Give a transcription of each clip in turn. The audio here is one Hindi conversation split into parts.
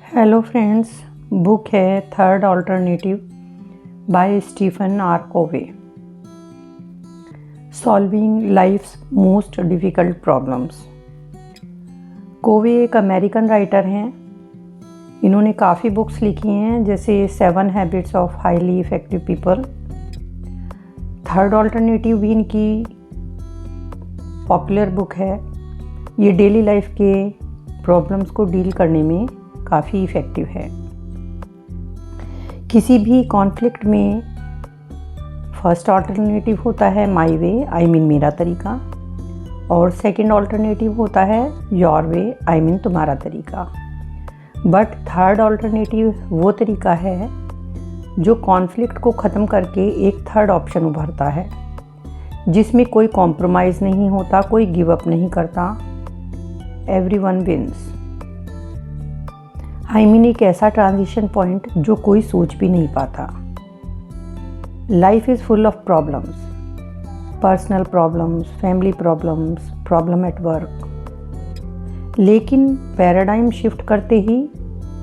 हेलो फ्रेंड्स, बुक है third alternative by Stephen R Covey. Solving life's most difficult problems. Covey एक अमेरिकन राइटर हैं। इन्होंने काफ़ी बुक्स लिखी हैं, जैसे 7 habits of highly effective people. Third alternative भी इनकी पॉपुलर बुक है। ये डेली लाइफ के प्रॉब्लम्स को डील करने में काफ़ी इफ़ेक्टिव है। किसी भी कॉन्फ्लिक्ट में फर्स्ट ऑल्टरनेटिव होता है माई वे, आई मीन मेरा तरीका, और सेकंड ऑल्टरनेटिव होता है योर वे, आई मीन तुम्हारा तरीका। बट थर्ड ऑल्टरनेटिव वो तरीका है जो कॉन्फ्लिक्ट को ख़त्म करके एक थर्ड ऑप्शन उभरता है, जिसमें कोई कॉम्प्रोमाइज़ नहीं होता, कोई गिव अप नहीं करता, एवरीवन विन्स। आई मीन एक ऐसा ट्रांजिशन पॉइंट जो कोई सोच भी नहीं पाता। Life is full of problems, personal problems, family problems, problem at work, लेकिन पैराडाइम शिफ्ट करते ही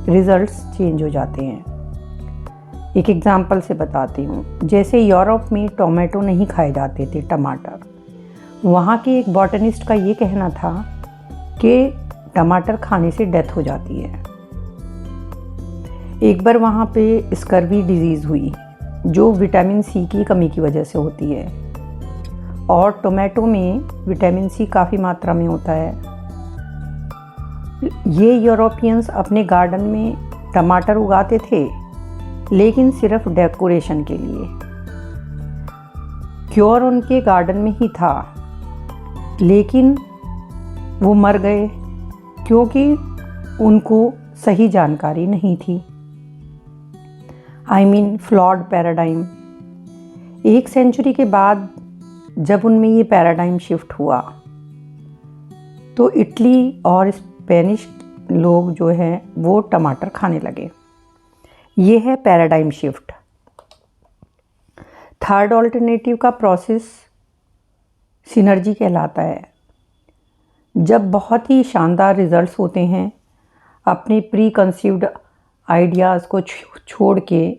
रिजल्ट्स चेंज हो जाते हैं। एक एग्जांपल से बताती हूँ। जैसे यूरोप में टोमेटो नहीं खाए जाते थे, टमाटर। वहाँ के एक बॉटनिस्ट का ये कहना था कि टमाटर खाने से डेथ हो जाती है। एक बार वहाँ पे स्कर्वी डिजीज़ हुई, जो विटामिन सी की कमी की वजह से होती है, और टोमेटो में विटामिन सी काफ़ी मात्रा में होता है। ये यूरोपियंस अपने गार्डन में टमाटर उगाते थे, लेकिन सिर्फ डेकोरेशन के लिए। क्योर उनके गार्डन में ही था, लेकिन वो मर गए क्योंकि उनको सही जानकारी नहीं थी। I mean flawed paradigm. 1 century के बाद जब उनमें ये पैराडाइम शिफ्ट हुआ, तो इटली और स्पेनिश लोग जो हैं वो टमाटर खाने लगे। ये है पैराडाइम शिफ्ट। थर्ड ऑल्टरनेटिव का प्रोसेस सिनर्जी कहलाता है। जब बहुत ही शानदार रिजल्ट्स होते हैं, अपने प्री कंसीव्ड आइडियाज़ को छोड़ के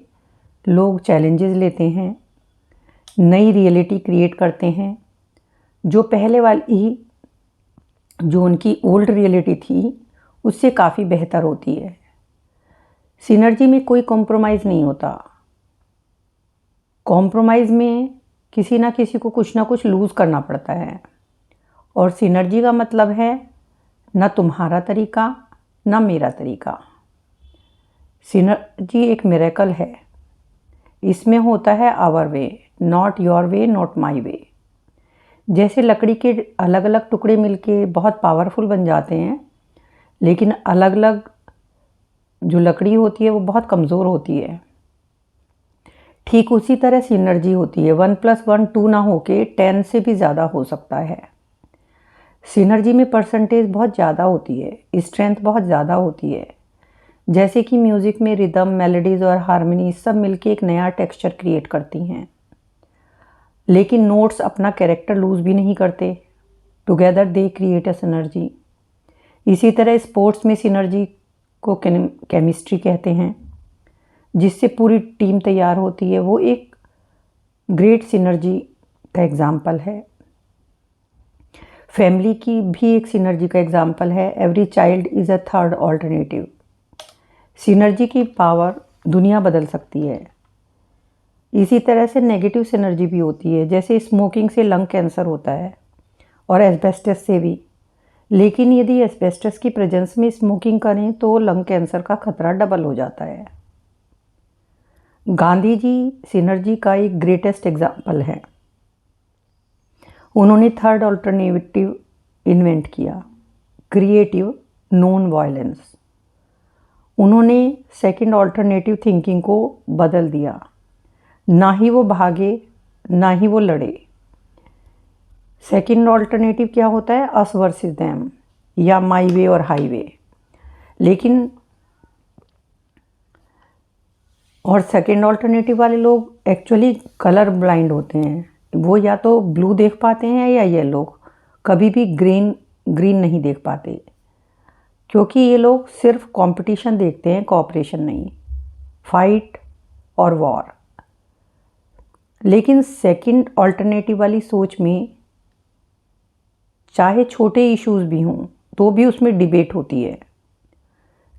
लोग चैलेंजेस लेते हैं, नई रियलिटी क्रिएट करते हैं, जो पहले वाली जो उनकी ओल्ड रियलिटी थी उससे काफ़ी बेहतर होती है। सिनर्जी में कोई कॉम्प्रोमाइज़ नहीं होता। कॉम्प्रोमाइज़ में किसी ना किसी को कुछ ना कुछ लूज़ करना पड़ता है, और सिनर्जी का मतलब है ना तुम्हारा तरीका ना मेरा तरीका। सिनर्जी एक मिरेकल है। इसमें होता है our way, not your way, not my way. जैसे लकड़ी के अलग अलग टुकड़े मिलके बहुत पावरफुल बन जाते हैं, लेकिन अलग अलग जो लकड़ी होती है वो बहुत कमज़ोर होती है। ठीक उसी तरह सिनर्जी होती है। 1 + 1 2 ना होके 10 से भी ज़्यादा हो सकता है। सिनर्जी में परसेंटेज बहुत ज़्यादा होती है, स्ट्रेंथ बहुत ज़्यादा होती है। जैसे कि म्यूज़िक में रिदम, मेलोडीज़ और हारमोनी सब मिलके एक नया टेक्सचर क्रिएट करती हैं, लेकिन नोट्स अपना कैरेक्टर लूज़ भी नहीं करते। Together they create a synergy. इसी तरह स्पोर्ट्स में सिनर्जी को केमिस्ट्री कहते हैं, जिससे पूरी टीम तैयार होती है। वो एक ग्रेट सिनर्जी का एग्जाम्पल है। फैमिली की भी एक सिनर्जी का एग्जाम्पल है। Every child is a third alternative. Synergy की पावर दुनिया बदल सकती है। इसी तरह से नेगेटिव सिनर्जी भी होती है, जैसे स्मोकिंग से लंग कैंसर होता है और एस्बेस्टस से भी। लेकिन यदि एस्बेस्टस की प्रेजेंस में स्मोकिंग करें तो लंग कैंसर का खतरा डबल हो जाता है। गांधी जी सिनर्जी का एक ग्रेटेस्ट एग्जाम्पल है। उन्होंने थर्ड ऑल्टरनेटिव इन्वेंट किया, क्रिएटिव नॉन वायलेंस। उन्होंने सेकंड ऑल्टरनेटिव थिंकिंग को बदल दिया। ना ही वो भागे, ना ही वो लड़े। सेकंड ऑल्टरनेटिव क्या होता है? अस वर्सेस देम, या माई वे और हाईवे। लेकिन और सेकंड ऑल्टरनेटिव वाले लोग एक्चुअली कलर ब्लाइंड होते हैं। वो या तो ब्लू देख पाते हैं या येलो, कभी भी ग्रीन नहीं देख पाते। क्योंकि ये लोग सिर्फ कंपटीशन देखते हैं, कोऑपरेशन नहीं, फाइट और वॉर। लेकिन सेकंड ऑल्टरनेटिव वाली सोच में चाहे छोटे इश्यूज भी हों तो भी उसमें डिबेट होती है,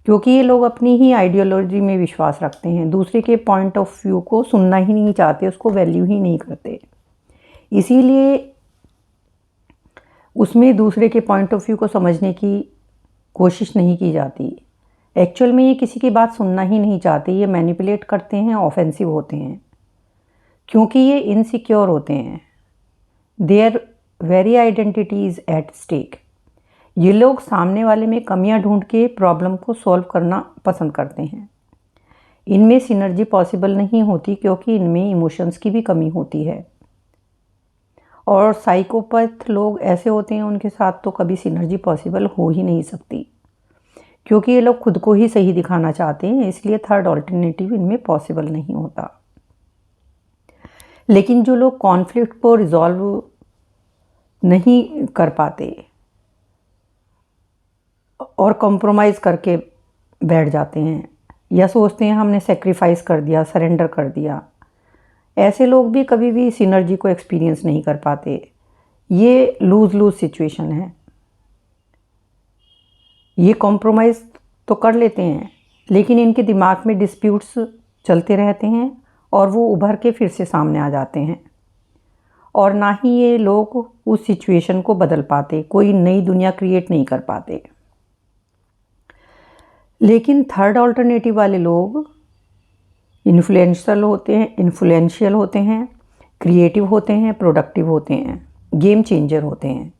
क्योंकि ये लोग अपनी ही आइडियोलॉजी में विश्वास रखते हैं, दूसरे के पॉइंट ऑफ व्यू को सुनना ही नहीं चाहते, उसको वैल्यू ही नहीं करते। इसीलिए उसमें दूसरे के पॉइंट ऑफ व्यू को समझने की कोशिश नहीं की जाती। एक्चुअल में ये किसी की बात सुनना ही नहीं चाहते, ये मैनिपुलेट करते हैं, ऑफेंसिव होते हैं, क्योंकि ये इनसिक्योर होते हैं। Their very identity is at stake. ये लोग सामने वाले में कमियां ढूंढ के प्रॉब्लम को सॉल्व करना पसंद करते हैं। इनमें सिनर्जी पॉसिबल नहीं होती, क्योंकि इनमें इमोशंस की भी कमी होती है। और साइकोपैथ लोग ऐसे होते हैं, उनके साथ तो कभी सिनर्जी पॉसिबल हो ही नहीं सकती, क्योंकि ये लोग खुद को ही सही दिखाना चाहते हैं, इसलिए थर्ड ऑल्टरनेटिव इनमें पॉसिबल नहीं होता। लेकिन जो लोग कॉन्फ्लिक्ट को रिजॉल्व नहीं कर पाते और कॉम्प्रोमाइज़ करके बैठ जाते हैं या सोचते हैं हमने सेक्रीफाइस कर दिया, सरेंडर कर दिया, ऐसे लोग भी कभी भी सिनर्जी को एक्सपीरियंस नहीं कर पाते। ये लूज़ लूज़ सिचुएशन है। ये कॉम्प्रोमाइज़ तो कर लेते हैं, लेकिन इनके दिमाग में डिस्प्यूट्स चलते रहते हैं और वो उभर के फिर से सामने आ जाते हैं, और ना ही ये लोग उस सिचुएशन को बदल पाते, कोई नई दुनिया क्रिएट नहीं कर पाते। लेकिन थर्ड ऑल्टरनेटिव वाले लोग इन्फ्लुएंशियल होते हैं, क्रिएटिव होते हैं, प्रोडक्टिव होते हैं, गेम चेंजर होते हैं।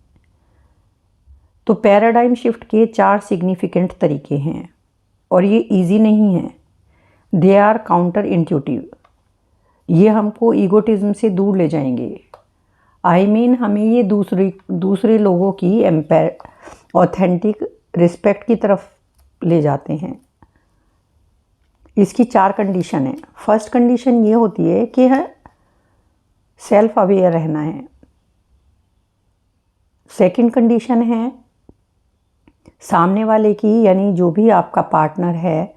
तो पैराडाइम शिफ्ट के 4 सिग्निफिकेंट तरीके हैं, और ये इजी नहीं है। They are counter intuitive. ये हमको ईगोटिज्म से दूर ले जाएंगे। हमें ये दूसरे लोगों की ऑथेंटिक रिस्पेक्ट की तरफ ले जाते हैं। इसकी 4 कंडीशन है। फर्स्ट कंडीशन ये होती है कि सेल्फ अवेयर रहना है। सेकंड कंडीशन है सामने वाले की, यानी जो भी आपका पार्टनर है,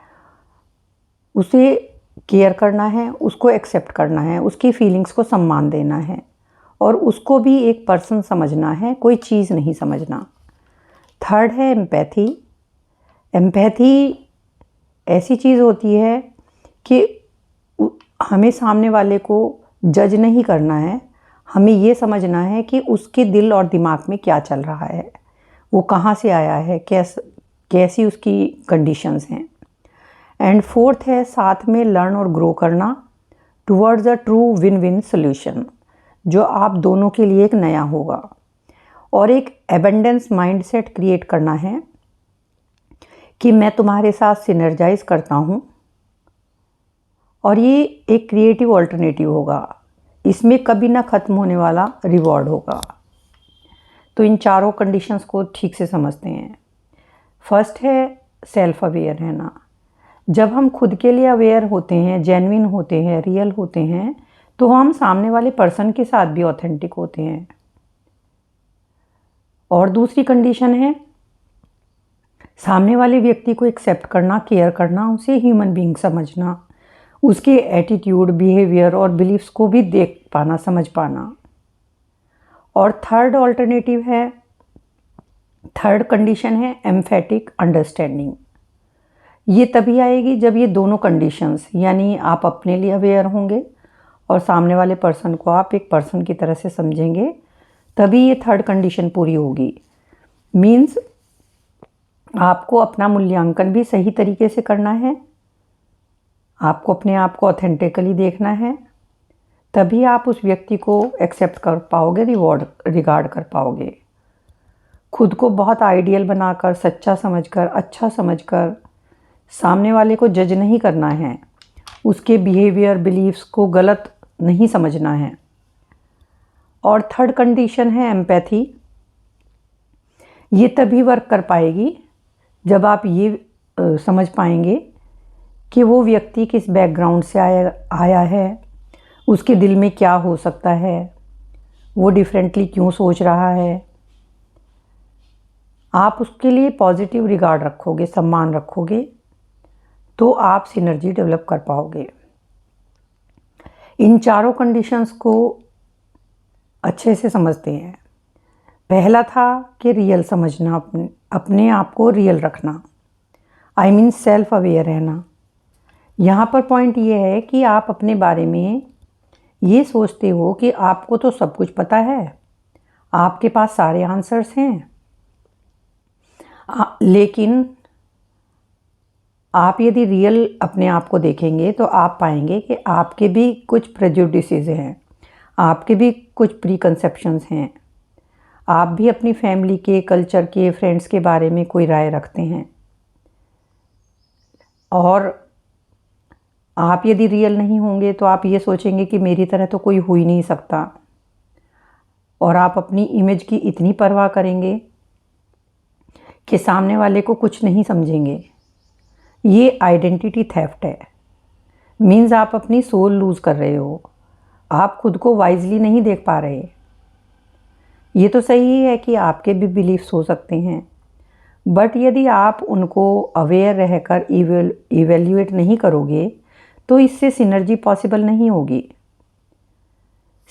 उसे केयर करना है, उसको एक्सेप्ट करना है, उसकी फीलिंग्स को सम्मान देना है, और उसको भी एक पर्सन समझना है, कोई चीज़ नहीं समझना। थर्ड है एम्पैथी। एम्पैथी ऐसी चीज़ होती है कि हमें सामने वाले को जज नहीं करना है, हमें ये समझना है कि उसके दिल और दिमाग में क्या चल रहा है, वो कहाँ से आया है, कैसी उसकी कंडीशंस हैं। एंड फोर्थ है साथ में लर्न और ग्रो करना towards a true win win solution, जो आप दोनों के लिए एक नया होगा। और एक एबंडेंस माइंडसेट क्रिएट करना है कि मैं तुम्हारे साथ सिनर्जाइज करता हूँ, और ये एक क्रिएटिव ऑल्टरनेटिव होगा। इसमें कभी ना ख़त्म होने वाला रिवॉर्ड होगा। तो इन चारों कंडीशंस को ठीक से समझते हैं। फर्स्ट है सेल्फ अवेयर रहना। जब हम खुद के लिए अवेयर होते हैं, जेन्युइन होते हैं, रियल होते हैं, तो हम सामने वाले पर्सन के साथ भी ऑथेंटिक होते हैं। और दूसरी कंडीशन है सामने वाले व्यक्ति को एक्सेप्ट करना, केयर करना, उसे ह्यूमन बीइंग समझना, उसके एटीट्यूड, बिहेवियर और बिलीफ्स को भी देख पाना, समझ पाना। और थर्ड ऑल्टरनेटिव है, थर्ड कंडीशन है एम्फेटिक अंडरस्टैंडिंग। ये तभी आएगी जब ये दोनों कंडीशंस, यानी आप अपने लिए अवेयर होंगे और सामने वाले पर्सन को आप एक पर्सन की तरह से समझेंगे, तभी ये थर्ड कंडीशन पूरी होगी। मीन्स आपको अपना मूल्यांकन भी सही तरीके से करना है, आपको अपने आप को ऑथेंटिकली देखना है, तभी आप उस व्यक्ति को एक्सेप्ट कर पाओगे, रिगार्ड कर पाओगे। खुद को बहुत आइडियल बनाकर, सच्चा समझकर, अच्छा समझकर सामने वाले को जज नहीं करना है, उसके बिहेवियर, बिलीफ्स को गलत नहीं समझना है। और थर्ड कंडीशन है एम्पैथी। ये तभी वर्क कर पाएगी जब आप ये समझ पाएंगे कि वो व्यक्ति किस बैकग्राउंड से आया है, उसके दिल में क्या हो सकता है, वो डिफरेंटली क्यों सोच रहा है। आप उसके लिए पॉजिटिव रिगार्ड रखोगे, सम्मान रखोगे, तो आप सिनर्जी डेवलप कर पाओगे। इन चारों कंडीशंस को अच्छे से समझते हैं। पहला था कि रियल समझना, अपने आप को रियल रखना, आई मीन सेल्फ अवेयर रहना। यहाँ पर पॉइंट ये है कि आप अपने बारे में ये सोचते हो कि आपको तो सब कुछ पता है, आपके पास सारे आंसर्स हैं, लेकिन आप यदि रियल अपने आप को देखेंगे तो आप पाएंगे कि आपके भी कुछ प्रेजुडिसेस हैं, आपके भी कुछ प्रीकंसेप्शंस हैं, आप भी अपनी फैमिली के, कल्चर के, फ्रेंड्स के बारे में कोई राय रखते हैं। और आप यदि रियल नहीं होंगे तो आप ये सोचेंगे कि मेरी तरह तो कोई हो ही नहीं सकता, और आप अपनी इमेज की इतनी परवाह करेंगे कि सामने वाले को कुछ नहीं समझेंगे। ये आइडेंटिटी थेफ्ट है। मीन्स आप अपनी सोल लूज़ कर रहे हो, आप खुद को वाइजली नहीं देख पा रहे। ये तो सही है कि आपके भी बिलीफ्स हो सकते हैं, बट यदि आप उनको अवेयर रहकर इवेल्युएट नहीं करोगे तो इससे सिनर्जी पॉसिबल नहीं होगी।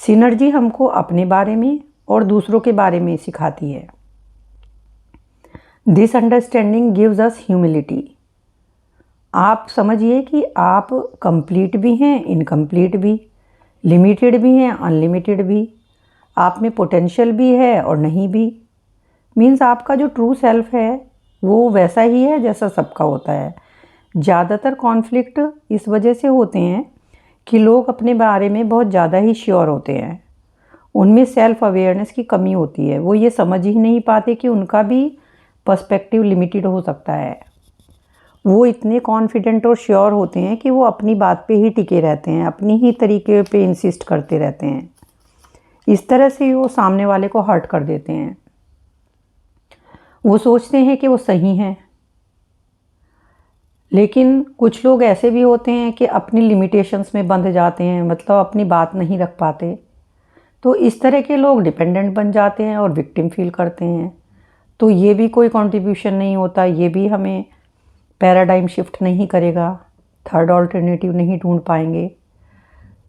सिनर्जी हमको अपने बारे में और दूसरों के बारे में सिखाती है। This understanding gives us humility. आप समझिए कि आप कंप्लीट भी हैं, इनकम्प्लीट भी, लिमिटेड भी हैं, अनलिमिटेड भी, आप में पोटेंशियल भी है और नहीं भी। मीन्स आपका जो ट्रू सेल्फ है वो वैसा ही है जैसा सबका होता है। ज़्यादातर कॉन्फ्लिक्ट इस वजह से होते हैं कि लोग अपने बारे में बहुत ज़्यादा ही श्योर होते हैं, उनमें सेल्फ अवेयरनेस की कमी होती है, वो ये समझ ही नहीं पाते कि उनका भी पर्सपेक्टिव लिमिटेड हो सकता है। वो इतने कॉन्फिडेंट और श्योर होते हैं कि वो अपनी बात पे ही टिके रहते हैं, अपनी ही तरीके पे इंसिस्ट करते रहते हैं। इस तरह से वो सामने वाले को हर्ट कर देते हैं। वो सोचते हैं कि वो सही हैं, लेकिन कुछ लोग ऐसे भी होते हैं कि अपनी लिमिटेशंस में बंध जाते हैं, मतलब अपनी बात नहीं रख पाते। तो इस तरह के लोग डिपेंडेंट बन जाते हैं और विक्टिम फील करते हैं। तो ये भी कोई कंट्रीब्यूशन नहीं होता, ये भी हमें पैराडाइम शिफ्ट नहीं करेगा, थर्ड ऑल्टरनेटिव नहीं ढूंढ पाएंगे।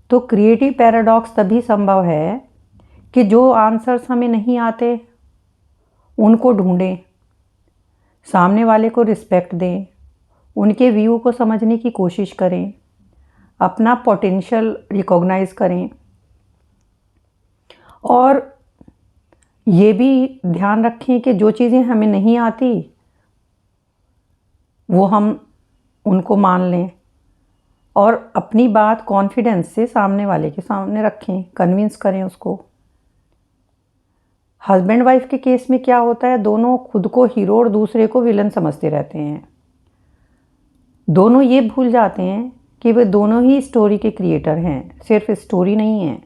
तो क्रिएटिव पैराडॉक्स तभी संभव है कि जो आंसर्स हमें नहीं आते उनको ढूंढें, सामने वाले को रिस्पेक्ट दें, उनके व्यू को समझने की कोशिश करें, अपना पोटेंशियल रिकॉग्नाइज करें, और ये भी ध्यान रखें कि जो चीज़ें हमें नहीं आती वो हम उनको मान लें और अपनी बात कॉन्फिडेंस से सामने वाले के सामने रखें, कन्विंस करें उसको। हस्बैंड वाइफ के केस में क्या होता है, दोनों खुद को हीरो और दूसरे को विलन समझते रहते हैं। दोनों ये भूल जाते हैं कि वे दोनों ही स्टोरी के क्रिएटर हैं, सिर्फ स्टोरी नहीं है।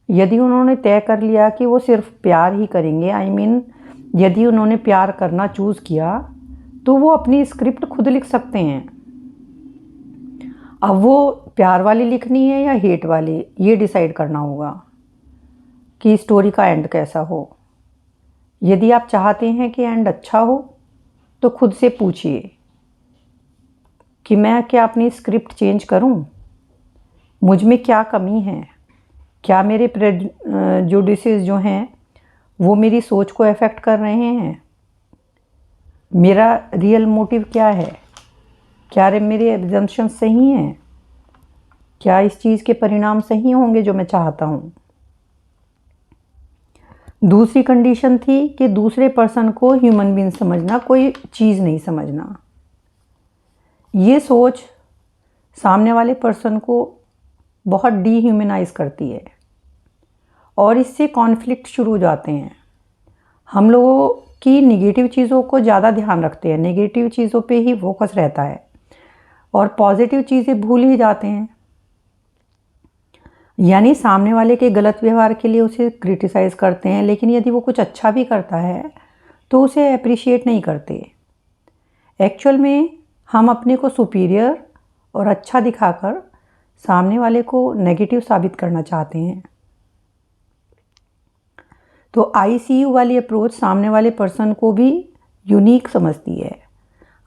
यदि उन्होंने तय कर लिया कि वो सिर्फ प्यार ही करेंगे, आई मीन यदि उन्होंने प्यार करना चूज़ किया तो वो अपनी स्क्रिप्ट खुद लिख सकते हैं। अब वो प्यार वाली लिखनी है या हेट वाली, ये डिसाइड करना होगा कि स्टोरी का एंड कैसा हो। यदि आप चाहते हैं कि एंड अच्छा हो तो खुद से पूछिए कि मैं क्या अपनी स्क्रिप्ट चेंज करूं, मुझ में क्या कमी है, क्या मेरे प्रेजुडिसेस जो हैं वो मेरी सोच को अफेक्ट कर रहे हैं, मेरा रियल मोटिव क्या है, क्या मेरे एग्जम्पशंस सही हैं, क्या इस चीज़ के परिणाम सही होंगे जो मैं चाहता हूँ। दूसरी कंडीशन थी कि दूसरे पर्सन को ह्यूमन बीइंग समझना, कोई चीज़ नहीं समझना। ये सोच सामने वाले पर्सन को बहुत डीह्यूमनाइज करती है और इससे कॉन्फ्लिक्ट शुरू हो जाते हैं। हम लोगों की नेगेटिव चीज़ों को ज़्यादा ध्यान रखते हैं, नेगेटिव चीज़ों पे ही फोकस रहता है और पॉजिटिव चीज़ें भूल ही जाते हैं। यानी सामने वाले के गलत व्यवहार के लिए उसे क्रिटिसाइज़ करते हैं, लेकिन यदि वो कुछ अच्छा भी करता है तो उसे अप्रिशिएट नहीं करते। एक्चुअल में हम अपने को सुपीरियर और अच्छा दिखाकर सामने वाले को नेगेटिव साबित करना चाहते हैं। तो ICU वाली अप्रोच सामने वाले पर्सन को भी यूनिक समझती है।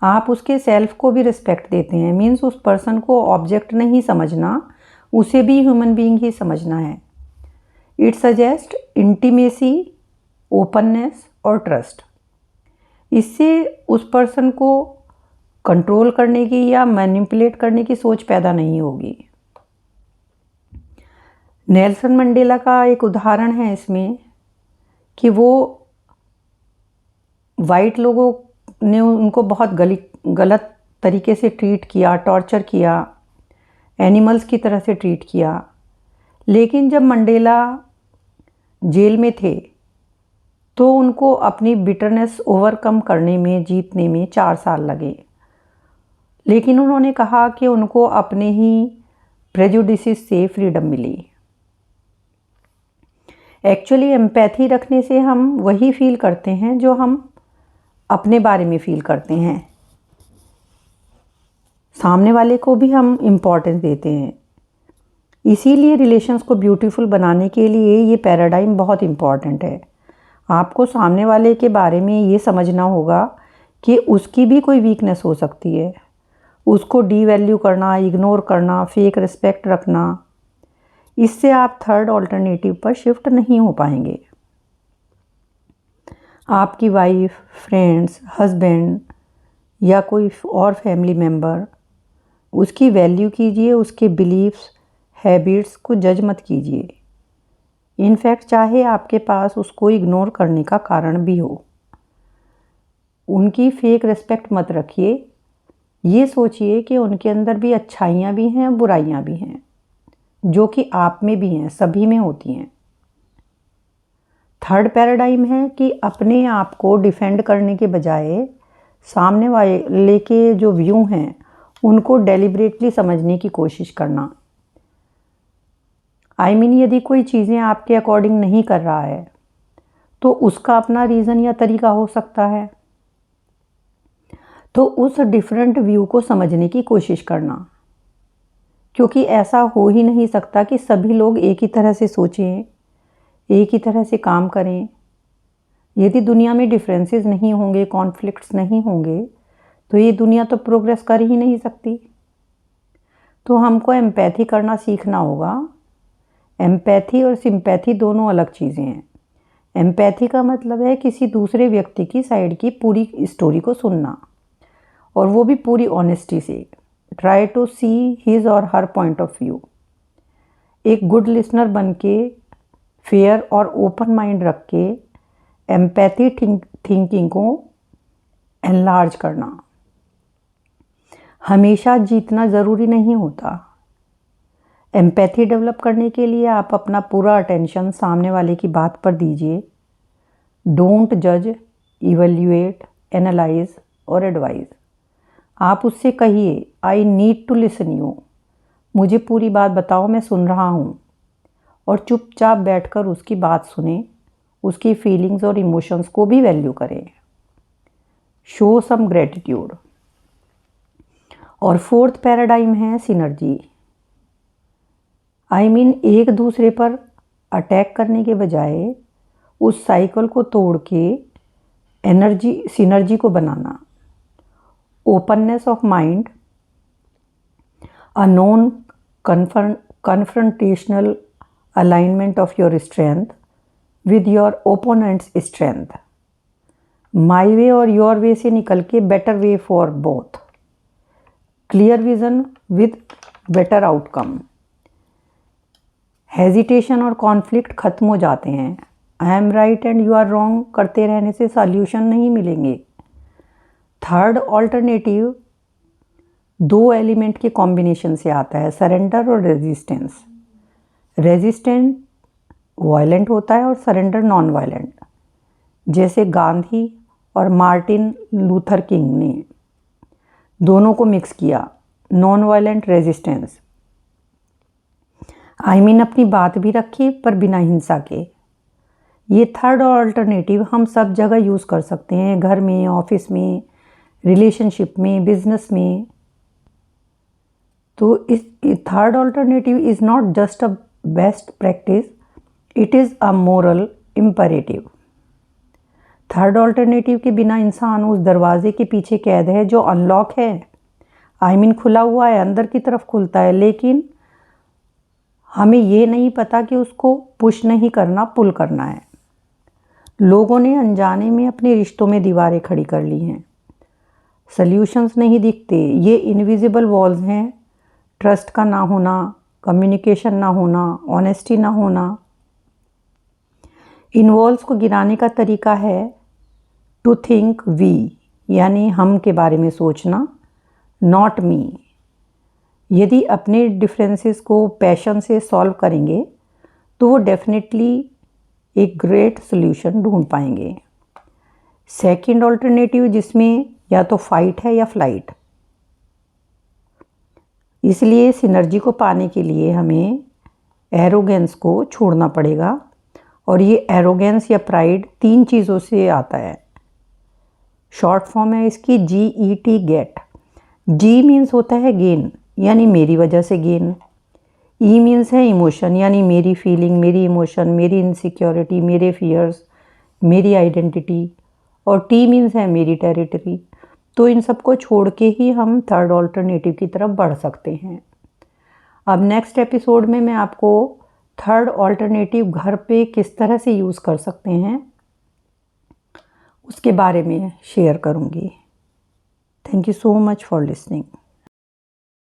आप उसके सेल्फ को भी रिस्पेक्ट देते हैं, मीन्स उस पर्सन को ऑब्जेक्ट नहीं समझना, उसे भी ह्यूमन बीइंग ही समझना है। इट सजेस्ट इंटीमेसी, ओपननेस और ट्रस्ट। इससे उस पर्सन को कंट्रोल करने की या मैनिपुलेट करने की सोच पैदा नहीं होगी। नेल्सन मंडेला का एक उदाहरण है इसमें कि वो वाइट लोगों ने उनको बहुत गलत तरीके से ट्रीट किया, टॉर्चर किया, एनिमल्स की तरह से ट्रीट किया। लेकिन जब मंडेला जेल में थे तो उनको अपनी बिटरनेस ओवरकम करने में, जीतने में 4 साल लगे। लेकिन उन्होंने कहा कि उनको अपने ही प्रेजुडिसेस से फ्रीडम मिली। एक्चुअली एम्पैथी रखने से हम वही फील करते हैं जो हम अपने बारे में फील करते हैं। सामने वाले को भी हम इम्पोर्टेंस देते हैं। इसीलिए रिलेशंस को ब्यूटीफुल बनाने के लिए ये पैराडाइम बहुत इम्पॉर्टेंट है। आपको सामने वाले के बारे में ये समझना होगा कि उसकी भी कोई वीकनेस हो सकती है। उसको डीवैल्यू करना, इग्नोर करना, फेक रिस्पेक्ट रखना, इससे आप थर्ड ऑल्टरनेटिव पर शिफ्ट नहीं हो पाएंगे। आपकी वाइफ, फ्रेंड्स, हस्बैंड या कोई और फैमिली मेम्बर, उसकी वैल्यू कीजिए, उसके बिलीफ्स, हैबिट्स को जज मत कीजिए। इनफैक्ट चाहे आपके पास उसको इग्नोर करने का कारण भी हो, उनकी फेक रिस्पेक्ट मत रखिए। ये सोचिए कि उनके अंदर भी अच्छाइयाँ भी हैं, बुराइयाँ भी हैं, जो कि आप में भी हैं, सभी में होती हैं। थर्ड पैराडाइम है कि अपने आप को डिफेंड करने के बजाय सामने वाले के जो व्यू हैं उनको डेलिब्रेटली समझने की कोशिश करना। यदि कोई चीज़ें आपके अकॉर्डिंग नहीं कर रहा है तो उसका अपना रीज़न या तरीका हो सकता है, तो उस डिफरेंट व्यू को समझने की कोशिश करना। क्योंकि ऐसा हो ही नहीं सकता कि सभी लोग एक ही तरह से सोचें, एक ही तरह से काम करें। यदि दुनिया में डिफरेंसेस नहीं होंगे, कॉन्फ्लिक्ट्स नहीं होंगे, तो ये दुनिया तो प्रोग्रेस कर ही नहीं सकती। तो हमको एम्पैथी करना सीखना होगा। एम्पैथी और सिंपैथी दोनों अलग चीज़ें हैं। एम्पैथी का मतलब है किसी दूसरे व्यक्ति की साइड की पूरी स्टोरी को सुनना, और वो भी पूरी ऑनेस्टी से। ट्राई टू सी हिज और हर पॉइंट ऑफ व्यू। एक गुड लिसनर बन के, फेयर और ओपन माइंड रख के एम्पैथी थिंकिंग को एनलार्ज करना। हमेशा जीतना ज़रूरी नहीं होता। एम्पैथी डेवलप करने के लिए आप अपना पूरा अटेंशन सामने वाले की बात पर दीजिए। डोंट जज, इवैल्यूएट, एनालाइज और एडवाइज। आप उससे कहिए, I need to listen you. मुझे पूरी बात बताओ, मैं सुन रहा हूँ। और चुपचाप बैठकर उसकी बात सुने, उसकी फीलिंग्स और इमोशंस को भी वैल्यू करें। Show some gratitude. और फोर्थ पैराडाइम है सिनर्जी। एक दूसरे पर अटैक करने के बजाय उस साइकिल को तोड़ के सिनर्जी को बनाना। Openness of mind, a non confrontational alignment of your strength with your opponent's strength. My way और योर वे से निकल के better way for both. Clear vision with better outcome. Hesitation और कॉन्फ्लिक्ट खत्म हो जाते हैं। I am right and you are wrong करते रहने से सॉल्यूशन नहीं मिलेंगे। थर्ड ऑल्टरनेटिव 2 एलिमेंट के कॉम्बिनेशन से आता है, सरेंडर और रेजिस्टेंस। रेजिस्टेंट वायलेंट होता है और सरेंडर नॉन वायलेंट। जैसे गांधी और मार्टिन लूथर किंग ने दोनों को मिक्स किया, नॉन वायलेंट रेजिस्टेंस। अपनी बात भी रखी पर बिना हिंसा के। ये थर्ड ऑल्टरनेटिव हम सब जगह यूज़ कर सकते हैं, घर में, ऑफिस में, रिलेशनशिप में, बिजनेस में। तो इस third alternative is not just a best practice, it is a moral imperative. Third alternative के बिना इंसान उस दरवाजे के पीछे कैद है जो अनलॉक है, खुला हुआ है, अंदर की तरफ खुलता है, लेकिन हमें ये नहीं पता कि उसको पुश नहीं करना, पुल करना है। लोगों ने अनजाने में अपने रिश्तों में दीवारें खड़ी कर ली हैं। सल्यूशंस नहीं दिखते, ये इनविजिबल वॉल्स हैं। ट्रस्ट का ना होना, कम्युनिकेशन ना होना, ऑनेस्टी ना होना। इन वॉल्स को गिराने का तरीका है टू थिंक वी, यानी हम के बारे में सोचना, नॉट मी। यदि अपने डिफरेंसेस को पैशन से सॉल्व करेंगे तो वो डेफिनेटली एक ग्रेट सॉल्यूशन ढूंढ पाएंगे। सेकंड ऑल्टरनेटिव जिसमें या तो फाइट है या फ्लाइट। इसलिए सिनर्जी को पाने के लिए हमें एरोगेंस को छोड़ना पड़ेगा, और ये एरोगेंस या प्राइड 3 चीज़ों से आता है। शॉर्ट फॉर्म है इसकी GET, गेट। G मीन्स होता है गेन, यानी मेरी वजह से गेन। E मीन्स है इमोशन, यानी मेरी फीलिंग, मेरी इमोशन, मेरी इनसिक्योरिटी, मेरे फियर्स, मेरी आइडेंटिटी। और T मीन्स है मेरी टेरिटरी। तो इन सबको छोड़ के ही हम थर्ड ऑल्टरनेटिव की तरफ बढ़ सकते हैं। अब नेक्स्ट एपिसोड में मैं आपको थर्ड ऑल्टरनेटिव घर पे किस तरह से यूज़ कर सकते हैं उसके बारे में शेयर करूँगी। Thank you so much for listening.